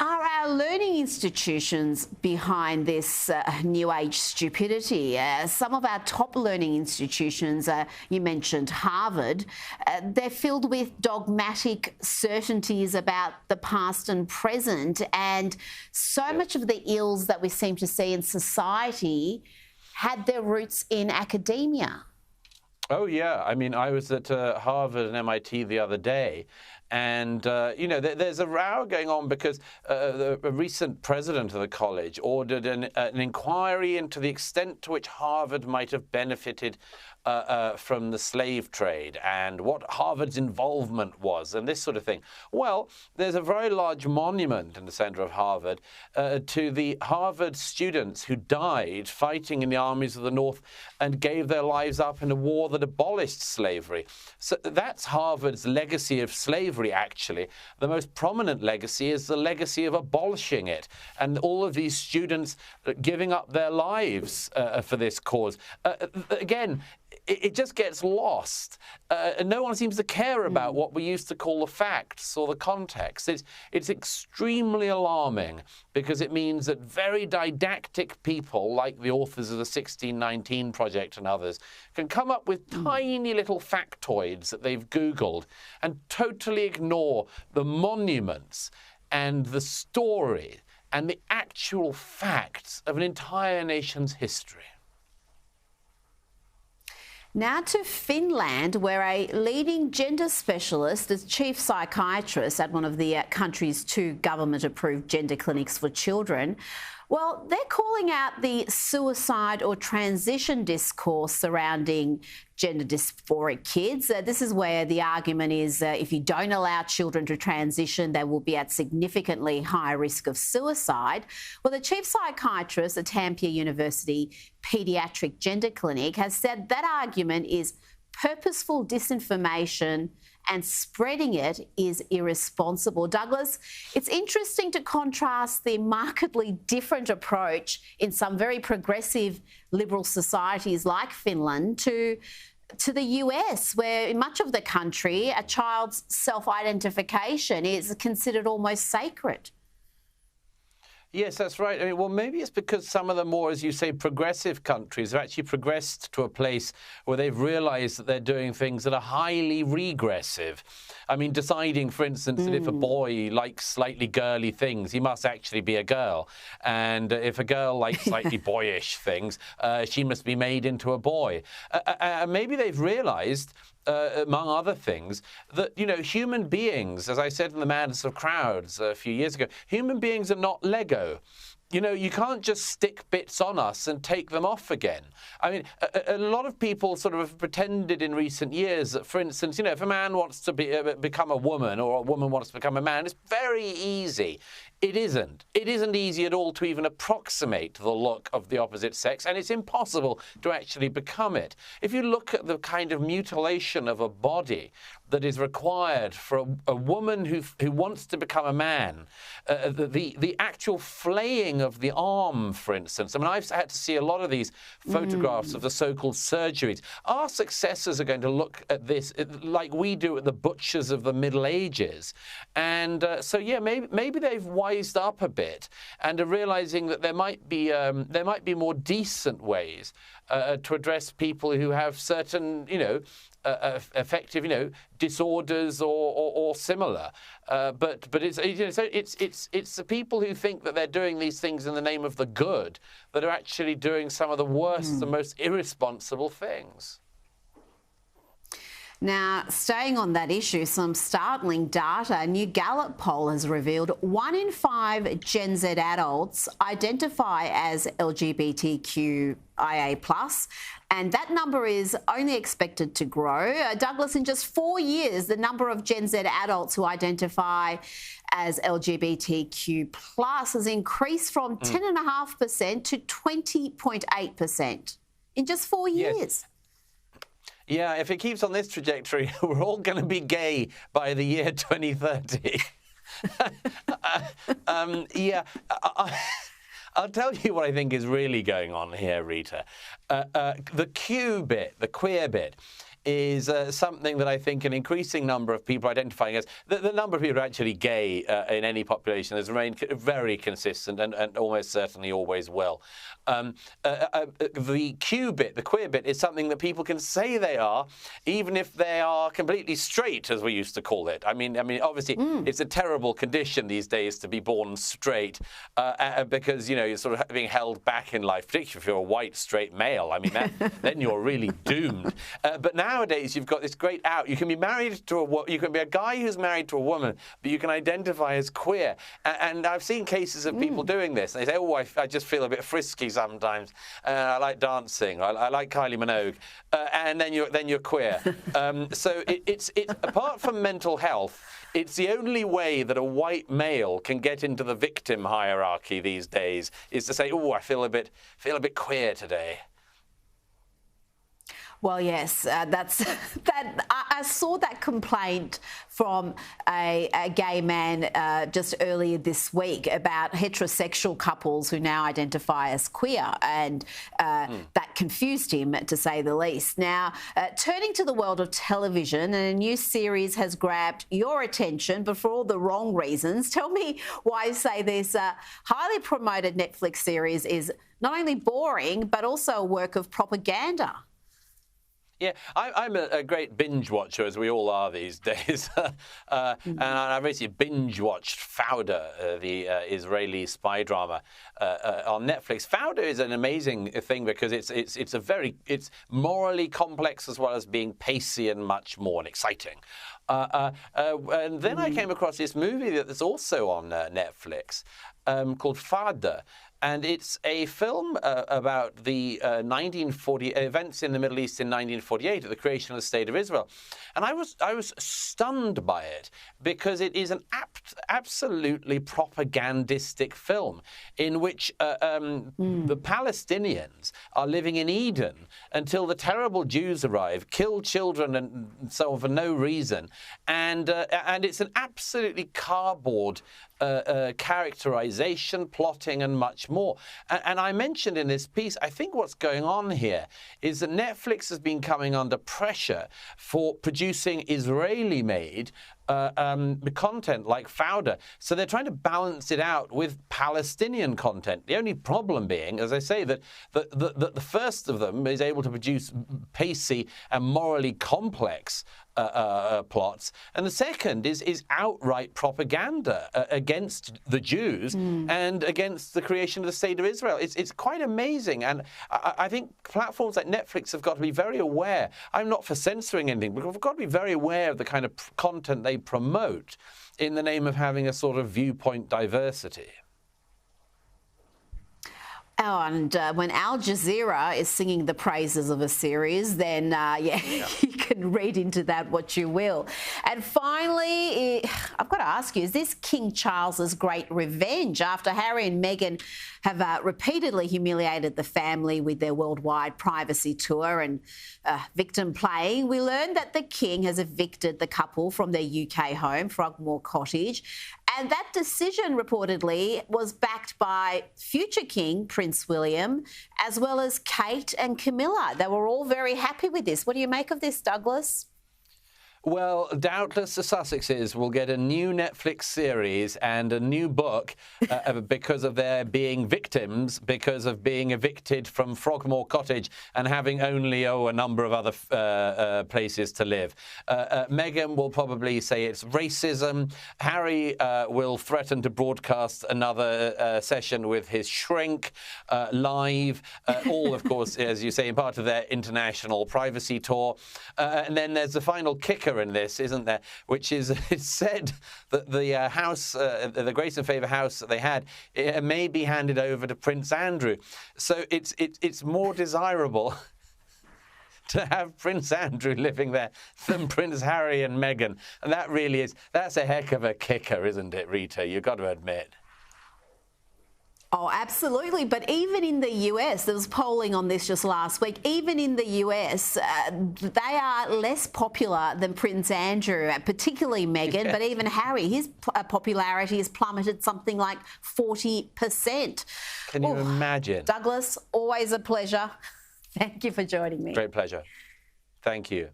Are our learning institutions behind this new age stupidity? Some of our top learning institutions, you mentioned Harvard, they're filled with dogmatic certainties about the past and present, and so much of the ills that we seem to see in society had their roots in academia. Oh, yeah. I mean, I was at Harvard and MIT the other day, and, there's a row going on because a recent president of the college ordered an inquiry into the extent to which Harvard might have benefited from the slave trade and what Harvard's involvement was and this sort of thing. Well, there's a very large monument in the center of Harvard to the Harvard students who died fighting in the armies of the North and gave their lives up in a war that abolished slavery. So that's Harvard's legacy of slavery, actually. The most prominent legacy is the legacy of abolishing it, and all of these students giving up their lives for this cause. Again, it just gets lost. And no one seems to care about what we used to call the facts or the context. It's extremely alarming because it means that very didactic people, like the authors of the 1619 Project and others, can come up with tiny little factoids that they've Googled and totally ignore the monuments and the story and the actual facts of an entire nation's history. Now to Finland, where a leading gender specialist is chief psychiatrist at one of the country's 2 government-approved gender clinics for children. Well, they're calling out the suicide or transition discourse surrounding gender dysphoric kids. This is where the argument is if you don't allow children to transition, they will be at significantly higher risk of suicide. Well, the chief psychiatrist at Tampere University Paediatric Gender Clinic has said that argument is purposeful disinformation and spreading it is irresponsible. Douglas, it's interesting to contrast the markedly different approach in some very progressive liberal societies like Finland to the US, where in much of the country, a child's self-identification is considered almost sacred. Yes, that's right. I mean, well, maybe it's because some of the more, as you say, progressive countries have actually progressed to a place where they've realized that they're doing things that are highly regressive. I mean, deciding, for instance, that if a boy likes slightly girly things, he must actually be a girl. And if a girl likes slightly boyish things, she must be made into a boy. Maybe they've realized, among other things, that, human beings, as I said in The Madness of Crowds a few years ago, human beings are not Lego. You can't just stick bits on us and take them off again. I mean, a lot of people sort of have pretended in recent years that, for instance, if a man wants to become a woman or a woman wants to become a man, it's very easy. It isn't. It isn't easy at all to even approximate the look of the opposite sex, and it's impossible to actually become it. If you look at the kind of mutilation of a body that is required for a woman who wants to become a man, the actual flaying of the arm, for instance. I mean, I've had to see a lot of these photographs of the so-called surgeries. Our successors are going to look at this like we do at the butchers of the Middle Ages. And maybe they've wised up a bit and are realizing that there might be more decent ways to address people who have certain, effective, disorders or similar. But it's the people who think that they're doing these things in the name of the good that are actually doing some of the worst and most irresponsible things. Now, staying on that issue, some startling data. A new Gallup poll has revealed 1 in 5 Gen Z adults identify as LGBTQIA+, and that number is only expected to grow. Douglas, in just 4 years, the number of Gen Z adults who identify as LGBTQ+ has increased from 10.5% to 20.8% in just 4 years. Yes. Yeah, if it keeps on this trajectory, we're all going to be gay by the year 2030. I'll tell you what I think is really going on here, Rita. The Q bit, the queer bit, is something that I think an increasing number of people identifying as the number of people who are actually gay in any population has remained very consistent and almost certainly always will. The Q bit, the queer bit, is something that people can say they are, even if they are completely straight, as we used to call it. I mean, obviously, it's a terrible condition these days to be born straight, because you're sort of being held back in life, particularly if you're a white straight male. I mean, then you're really doomed. But nowadays, you've got this great out. You can be married to you can be a guy who's married to a woman, but you can identify as queer. And I've seen cases of people doing this. And they say, "Oh, I just feel a bit frisky sometimes. I like dancing. I like Kylie Minogue." And then you're queer. So it's apart from mental health, it's the only way that a white male can get into the victim hierarchy these days, is to say, "Oh, I feel a bit queer today." Well, yes, that's that. I saw that complaint from a gay man just earlier this week about heterosexual couples who now identify as queer, and that confused him, to say the least. Now, turning to the world of television, a new series has grabbed your attention, but for all the wrong reasons. Tell me why you say this highly promoted Netflix series is not only boring, but also a work of propaganda. Yeah, I'm a great binge watcher, as we all are these days. And I basically binge-watched Fauda, the Israeli spy drama on Netflix. Fauda is an amazing thing because it's morally complex as well as being pacey and much more and exciting. And then I came across this movie that's also on Netflix called Fauda. And it's a film about the 1940 events in the Middle East in 1948 at the creation of the State of Israel. And I was stunned by it because it is an absolutely propagandistic film in which the Palestinians are living in Eden until the terrible Jews arrive, kill children and so on for no reason. And it's an absolutely cardboard characterization, plotting, and much more. And I mentioned in this piece, I think what's going on here is that Netflix has been coming under pressure for producing Israeli-made content like Fauda. So they're trying to balance it out with Palestinian content. The only problem being, as I say, that the first of them is able to produce pacey and morally complex plots, and the second is outright propaganda against the Jews and against the creation of the State of Israel. It's quite amazing, and I think platforms like Netflix have got to be very aware. I'm not for censoring anything, but we've got to be very aware of the kind of content they promote in the name of having a sort of viewpoint diversity. Oh, and when Al Jazeera is singing the praises of a series, then, you can read into that what you will. And finally, I've got to ask you, is this King Charles's great revenge after Harry and Meghan have repeatedly humiliated the family with their worldwide privacy tour and victim playing? We learned that the King has evicted the couple from their UK home, Frogmore Cottage. And that decision, reportedly, was backed by future King Prince William, as well as Kate and Camilla. They were all very happy with this. What do you make of this, Douglas? Well, doubtless the Sussexes will get a new Netflix series and a new book because of their being victims, because of being evicted from Frogmore Cottage and having only, a number of other places to live. Meghan will probably say it's racism. Harry will threaten to broadcast another session with his shrink live, all, of course, as you say, in part of their international privacy tour. And then there's the final kicker in this, isn't there? Which is, it's said that the house, the Grace and Favour house that they had, it may be handed over to Prince Andrew. So it's more desirable to have Prince Andrew living there than Prince Harry and Meghan. And that's a heck of a kicker, isn't it, Rita? You've got to admit. Oh, absolutely. But even in the US, there was polling on this just last week, even in the US, they are less popular than Prince Andrew, particularly Meghan, but even Harry. His popularity has plummeted something like 40%. Can you imagine? Douglas, always a pleasure. Thank you for joining me. Great pleasure. Thank you.